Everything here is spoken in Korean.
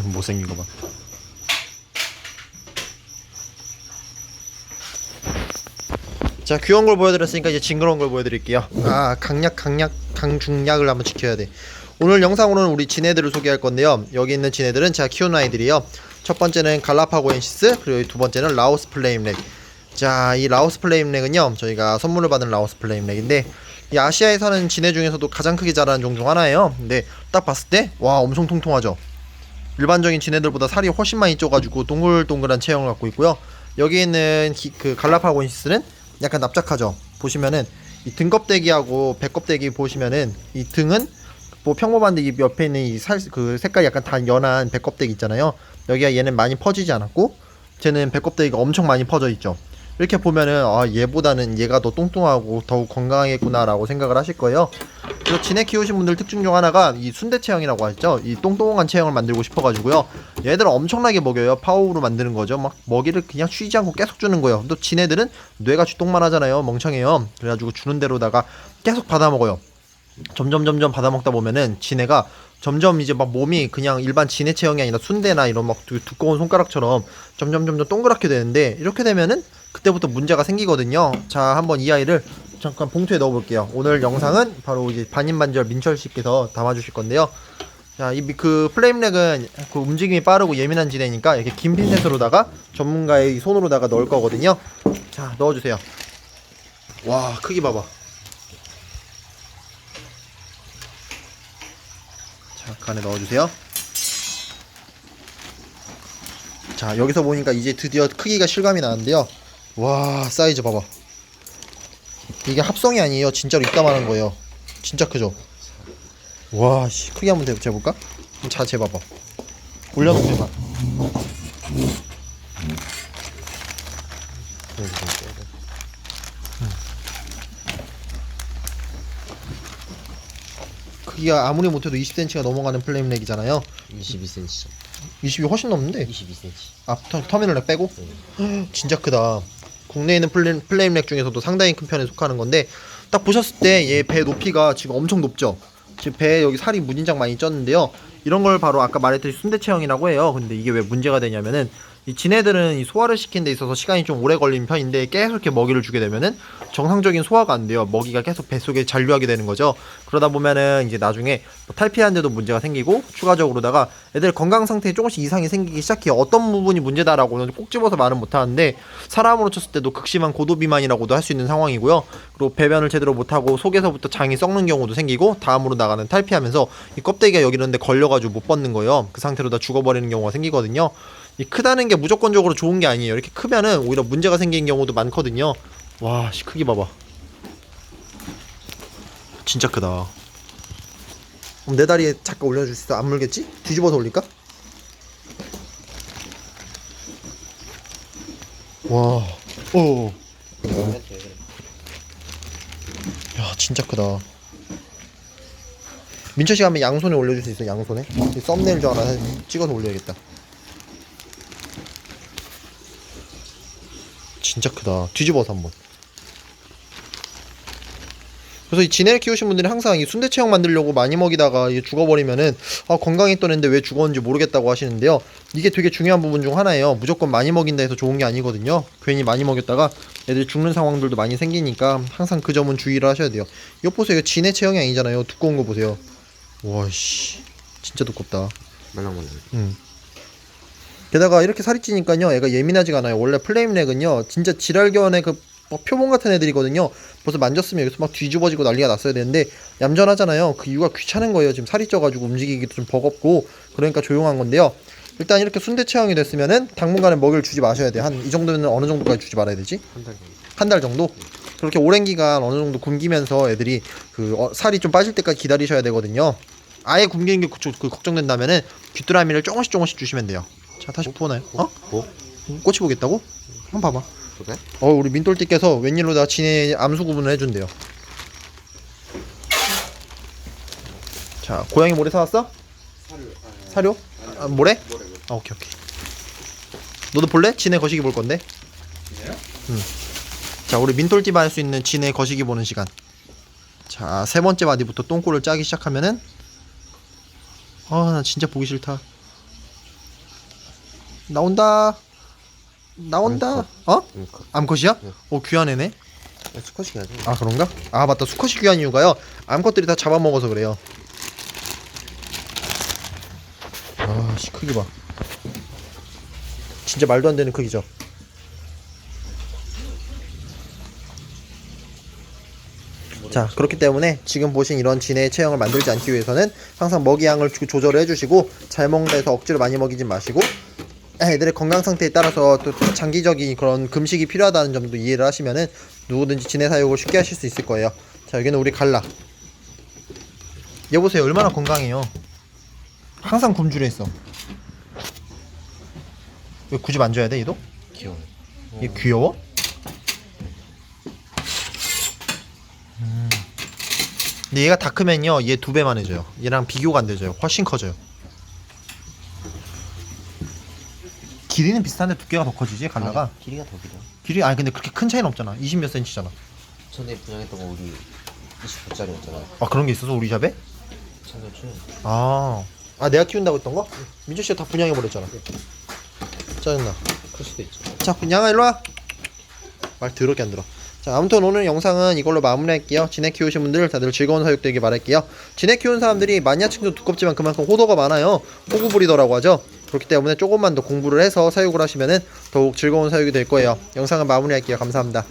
못생긴 거 봐. 자, 귀여운 걸 보여드렸으니까 이제 징그러운 걸 보여드릴게요. 강중약을 한번 지켜야 돼. 오늘 영상으로는 우리 진해들을 소개할 건데요. 여기 있는 진해들은 제가 키우는 아이들이요. 첫 번째는 갈라파고엔시스, 그리고 두 번째는 라오스 플레임렉. 자, 이 라오스 플레임렉은요, 저희가 선물을 받은 라오스 플레임렉인데, 이 아시아에 사는 진해 중에서도 가장 크게 자라는 종 중 하나예요. 근데 딱 봤을 때, 와, 엄청 통통하죠. 일반적인 진해들보다 살이 훨씬 많이 쪄가지고 동글동글한 체형을 갖고 있고요. 여기 있는 그 갈라파고엔시스는 약간 납작하죠. 보시면은 이 등껍데기하고 배껍데기 보시면은 이 등은 뭐 평범한데 이 옆에 있는 이 그 색깔이 약간 다 연한 배껍데기 있잖아요. 여기가 얘는 많이 퍼지지 않았고 쟤는 배껍데기가 엄청 많이 퍼져 있죠. 이렇게 보면은 얘보다는 얘가 더 뚱뚱하고 더욱 건강하겠구나라고 생각을 하실 거예요. 그리고 진해 키우신 분들 특징 중 하나가 이 순대 체형이라고 하죠. 이 똥똥한 체형을 만들고 싶어가지고요. 얘들은 엄청나게 먹여요. 파워로 만드는 거죠. 막 먹이를 그냥 쉬지 않고 계속 주는 거예요. 또 진해들은 뇌가 쥐똥만 하잖아요. 멍청해요. 그래가지고 주는 대로다가 계속 받아 먹어요. 점점 받아 먹다 보면은 진해가 점점 이제 막 몸이 그냥 일반 진해 체형이 아니라 순대나 이런 막 두꺼운 손가락처럼 점점 동그랗게 되는데, 이렇게 되면은 그때부터 문제가 생기거든요. 자, 한번 이 아이를 잠깐 봉투에 넣어 볼게요. 오늘 영상은 바로 이제 반인반절 민철 씨께서 담아 주실 건데요. 자, 이 그 플레임렉은 그 움직임이 빠르고 예민한 진해니까 이렇게 긴 핀셋으로다가 전문가의 손으로다가 넣을 거거든요. 자, 넣어 주세요. 와, 크기 봐봐. 자, 간에 넣어주세요. 자, 여기서 보니까 이제 드디어 크기가 실감이 나는데요. 와, 사이즈 봐봐. 이게 합성이 아니에요. 진짜로 이따만한 거예요. 진짜 크죠? 와, 씨, 크기 한번 재볼까? 자, 재봐봐. 올려놓고 해봐. 크기가 아무리 못해도 20cm가 넘어가는 플레임렉이잖아요. 22cm. 20이 훨씬 넘는데? 22cm. 터미널렉 빼고? 진짜 크다. 국내에 있는 플레임렉 중에서도 상당히 큰 편에 속하는 건데, 딱 보셨을 때 얘 배 높이가 지금 엄청 높죠. 지금 배에 여기 살이 무진장 많이 쪘는데요. 이런 걸 바로 아까 말했듯이 순대 체형이라고 해요. 근데 이게 왜 문제가 되냐면은, 이 진해들은 이 소화를 시키는 데 있어서 시간이 좀 오래 걸리는 편인데, 계속 이렇게 먹이를 주게 되면은 정상적인 소화가 안 돼요. 먹이가 계속 뱃속에 잔류하게 되는 거죠. 그러다 보면은 이제 나중에 뭐 탈피하는데도 문제가 생기고, 추가적으로다가 애들 건강 상태에 조금씩 이상이 생기기 시작해요. 어떤 부분이 문제다라고는 꼭 집어서 말은 못 하는데, 사람으로 쳤을 때도 극심한 고도비만이라고도 할 수 있는 상황이고요. 그리고 배변을 제대로 못하고 속에서부터 장이 썩는 경우도 생기고, 다음으로 나가는 탈피하면서 이 껍데기가 여기 이런데 걸려가지고 못 벗는 거예요. 그 상태로 다 죽어버리는 경우가 생기거든요. 이 크다는 게 무조건적으로 좋은 게 아니에요. 이렇게 크면은 오히려 문제가 생기는 경우도 많거든요. 와, 씨, 크기 봐봐. 진짜 크다. 그럼 내 다리에 잠깐 올려줄 수 있어? 안 물겠지? 뒤집어서 올릴까? 와, 오, 야, 진짜 크다. 민철 씨가 한번 양손에 올려줄 수 있어? 양손에? 이 썸네일 좀 하나 찍어서 올려야겠다. 진짜 크다. 뒤집어서 한번. 그래서 이 진해를 키우신 분들이 항상 이 순대 체형 만들려고 많이 먹이다가 이게 죽어버리면은 건강했던 애인데 왜 죽었는지 모르겠다고 하시는데요. 이게 되게 중요한 부분 중 하나예요. 무조건 많이 먹인다 해서 좋은 게 아니거든요. 괜히 많이 먹였다가 애들이 죽는 상황들도 많이 생기니까 항상 그 점은 주의를 하셔야 돼요. 이거 보세요. 이거 진해 체형이 아니잖아요. 두꺼운 거 보세요. 와씨, 진짜 두껍다. 말랑말랑. 게다가 이렇게 살이 찌니까요, 애가 예민하지가 않아요. 원래 플레임렉은요, 진짜 지랄견의 그 표본 같은 애들이거든요. 벌써 만졌으면 여기서 막 뒤집어지고 난리가 났어야 되는데 얌전하잖아요. 그 이유가 귀찮은 거예요. 지금 살이 쪄가지고 움직이기도 좀 버겁고, 그러니까 조용한 건데요. 일단 이렇게 순대 체형이 됐으면은 당분간은 먹이를 주지 마셔야 돼요. 한 이 정도면 어느 정도까지 주지 말아야 되지? 한 달 정도. 한 달 정도? 그렇게 오랜 기간 어느 정도 굶기면서 애들이 살이 좀 빠질 때까지 기다리셔야 되거든요. 아예 굶기는 게 걱정된다면은 귀뚜라미를 조금씩 주시면 돼요. 자, 다시 부어놔요. 뭐? 꼬치 보겠다고? 한번 봐봐. 그래? 우리 민돌띠께서 웬일로다 진해 암수 구분을 해준대요. 자, 고양이 모래 사왔어? 사료? 모래? 오케이. 너도 볼래? 진해 거시기 볼 건데. 응. 자, 우리 민돌띠만 할 수 있는 진해 거시기 보는 시간. 자, 세 번째 마디부터 똥꼬를 짜기 시작하면은 나 진짜 보기 싫다. 나온다. 나온다. 어? 암컷이야? 네. 오, 귀한 애네. 수컷이 해야지. 아, 그런가? 아, 맞다. 수컷이 귀한 이유가요. 암컷들이 다 잡아먹어서 그래요. 아, 씨, 크기 봐. 진짜 말도 안 되는 크기죠. 자, 그렇기 때문에 지금 보신 이런 진해의 체형을 만들지 않기 위해서는 항상 먹이양을 조절을 해주시고, 잘 먹는다 해서 억지로 많이 먹이지 마시고, 애들의 건강 상태에 따라서 또 장기적인 그런 금식이 필요하다는 점도 이해를 하시면은 누구든지 진해 사육을 쉽게 하실 수 있을 거예요. 자, 여기는 우리 갈라. 얘 보세요. 얼마나 건강해요. 항상 굶주려 있어. 왜 굳이 만져야 돼, 얘도? 귀여워. 얘 귀여워? 근데 얘가 다 크면요, 얘 2배만 해져요. 얘랑 비교가 안 되죠. 훨씬 커져요. 길이는 비슷한데 두께가 더 커지지, 갈라가? 아니, 길이가 더 길어. 길이, 아니 근데 그렇게 큰 차이는 없잖아. 20 몇 센치잖아. 전에 분양했던 거 우리 29짜리였잖아. 아, 그런 게 있어서 우리 샵에? 참좋지. 아, 내가 키운다고 했던 거? 민주 씨가 다 분양해버렸잖아. 짜증나. 클 수도 있죠. 자, 분양아 일로 와. 말 더럽게 안 들어. 자, 아무튼 오늘 영상은 이걸로 마무리할게요. 진해 키우신 분들 다들 즐거운 사육 되길 바랄게요. 진해 키우는 사람들이 마니아층도 두껍지만 그만큼 호도가 많아요. 호구부리더라고 하죠. 그렇기 때문에 조금만 더 공부를 해서 사육을 하시면은 더욱 즐거운 사육이 될 거예요. 영상은 마무리할게요. 감사합니다.